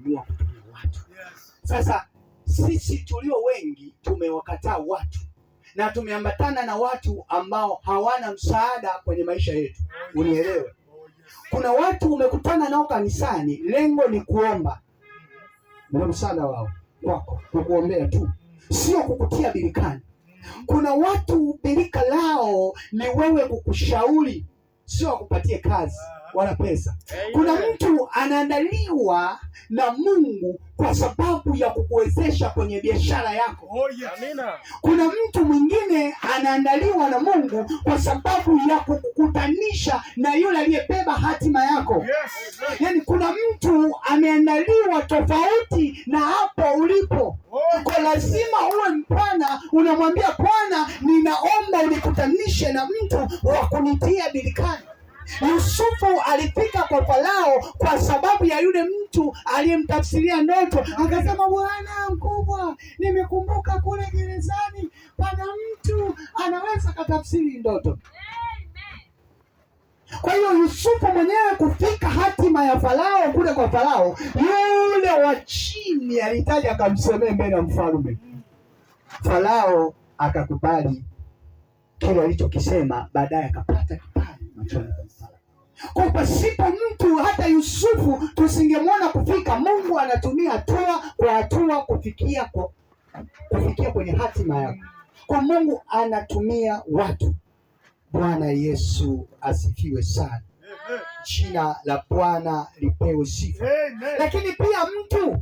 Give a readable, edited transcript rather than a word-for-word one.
kuamua kutumia watu. Sasa sisi tulio wengi tumewakataa watu na tumeambatana na watu ambao hawana msaada kwenye maisha yetu. Unielewe, kuna watu umekutana nao kanisani, lengo ni kuomba, ndio msaada wao wako, kukuombea tu, sio kukutia birikani. Kuna watu birika lao ni wewe kukushauri, sio akupatie kazi wala pesa. Kuna mtu anaandaliwa na Mungu kwa sababu ya kukuwezesha kwenye biashara yako. Kuna mtu mwingine anaandaliwa na Mungu kwa sababu ya kukutanisha na yule aliyebeba hatima yako. Yaani kuna mtu ameandaliwa tofauti na hapo ulipo. Kwa lazima uwe mpana, unamwambia Bwana, ninaomba unikutanishe na mtu wa kunitia birikani. Yusufu alifika kwa Farao kwa sababu ya yule mtu aliyemtafsiria ndoto. Akasema, Bwana mkubwa, nimekumbuka kule gerezani pana mtu anaweza katafsiri ndoto. Kwa hiyo Yusufu mwenyewe kufika hatima ya Farao kule kwa Farao, yule wa chini alihitaji akamsemee mbele ya mfalme. Farao akakubali kile alichokisema, baadaye akapata kibali machoni pa mfalme. Kwa pasipo mtu, hata Yusufu tusingemwona kufika. Mungu anatumia hatua kwa hatua kufikia kwenye hatima yako. Kwa Mungu anatumia watu. Bwana Yesu asifiwe sana. Jina la Bwana lipewe sifa. Lakini pia mtu